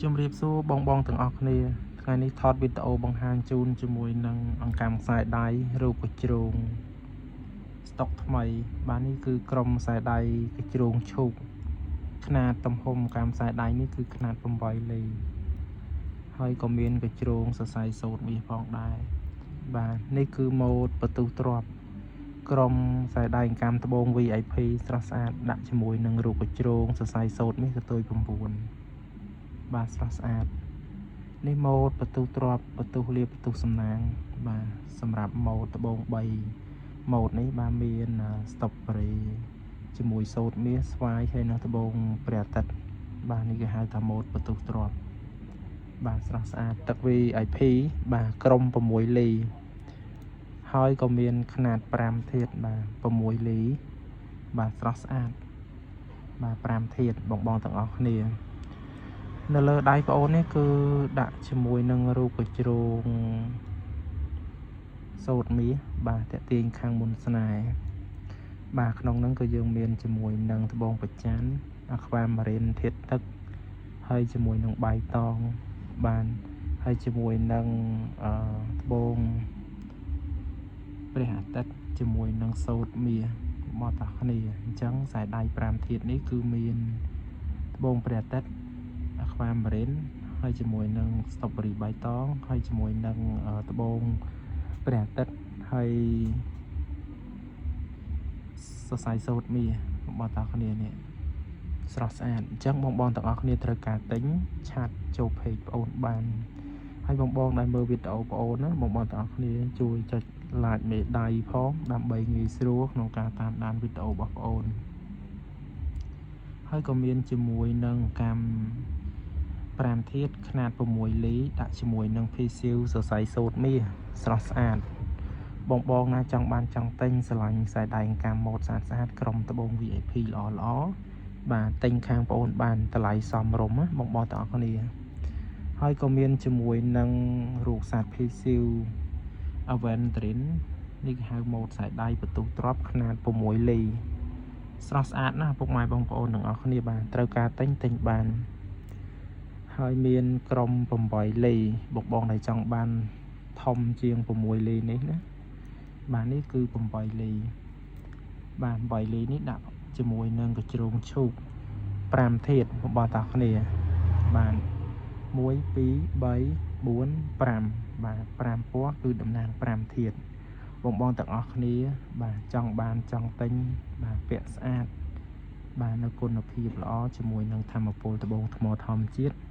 ជំរាបសួរបងទាំងអស់គ្នាថ្ងៃនេះថតវីដេអូបង្ហាញជូនជាមួយនឹងអង្កាំខ្សែដៃរូបកញ្ជ្រោងស្តុកថ្មីបាទនេះគឺក្រុមខ្សែដៃកញ្ជ្រោងឈូកຂະຫນາດទំហំកាំខ្សែដៃនេះគឺຂະຫນາດ8លេហើយក៏មានកញ្ជ្រោងសរសៃសូត្រមាសផងដែរបាទនេះគឺម៉ូដបន្ទុះទ្រាប់ក្រុមខ្សែដៃអង្កាំត្បូង VIP ស្រស់ស្អាតដាក់ជាមួយនឹងរូបកញ្ជ្រោងសរសៃសូត្រមាសកតុយ9បាទស្រស់ស្អាតនេះម៉ូដបន្ទុះទ្រាប់បន្ទុះលាបបន្ទុះសំណាងបាទសម្រាប់ម៉ូដត្បូង3ម៉ូដនេះបាទមានស្តុបប្រេជាមួយសូត្រមាសស្វាយហើយនឹងត្បូងព្រះអាទិត្យបាទនេះគេហៅថាម៉ូដបន្ទុះទ្រាប់បាទស្រស់ស្អាតទឹក VIP បាទក្រុម6លីហើយក៏មានຂະຫນາດ5ធាតុបាទ6លីបាទស្រស់ស្អាតបាទ5ធាតុបងទាំងអស់គ្នានៅលើដៃប្អូននេះគឺដាក់ជាមួយនឹងរូបកញ្ជ្រោងសូត្រមាសបាទតាក់ទាញខាងមុនស្នេហ៍បាទក្នុងហ្នឹងក៏យើងមានជាមួយនឹងត្បូងប្រច័ណ្ឌអាខ្វាម៉ារីនធាតុទឹកហើយជាមួយនឹងបៃតងបានហើយជាមួយនឹងត្បូងព្រះអាទិត្យជាមួយនឹងសូត្រមាសមកតាគ្នាអញ្ចឹងខ្សែដៃ5ធាតុនេះគឺមានត្បូងព្រះអាទិត្យអាខ្វាម៉ារីនហើយជាមួយនឹងស្តុបរីបៃតងហើយជាមួយនឹងត្បូងព្រះអាទិត្យហើយសរសៃសូត្រមាសរបស់តាគ្នានេះស្រស់ស្អាតអញ្ចឹងបងទាំងអស់គ្នាត្រូវការទិញឆាតចូល page បងអូនបានហើយបងដែលមើលវីដេអូបងអូនណាបងទាំងអស់គ្នាជួយចុច like មេដៃផងដើម្បីងាយស្រួលក្នុងការតាមដានវីដេអូរបស់បងអូនហើយក៏មានជាមួយនឹងកម្ម5ធាតុຂະຫນາດ6លីដាក់ជាមួយនឹងភីសៀវសរសៃសូត្រមាសស្រស់ស្អាតបងណាចង់បានចង់ទិញស្រឡាញ់ខ្សែដៃអង្កាំម៉ូដស្អាតក្រុមត្បូង VIP ល្អបាទទិញខាងបងអូនបានតម្លៃសមរម្យណាបងទាំងអស់គ្នាហើយក៏មានជាមួយនឹងរូបសត្វភីសៀវ Aventrin នេះគេហៅម៉ូដខ្សែដៃបន្ទុះទ្រាប់ຂະຫນາດ6លីស្រស់ស្អាតណាស់ពុកម៉ែបងប្អូនទាំងអស់គ្នាបាទត្រូវការទិញបានហើយមានក្រុម8លីបងដែលចង់បានធំជាង6លីនេះណាបាទនេះគឺ8លីបាទ8លីនេះដាក់ជាមួយនឹងកញ្ជ្រោងឈូក5ធាតុរបស់តាគ្នាបាទ1 2 3 4 5បាទ5ពណ៌គឺតំណាង5ធាតុបងទាំងអស់គ្នាបាទចង់បានចង់ទិញបាទពាក់ស្អាតបាទនៅគុណភាពល្អជាមួយនឹងធម្មពលត្បូងថ្មធម្មជាតិ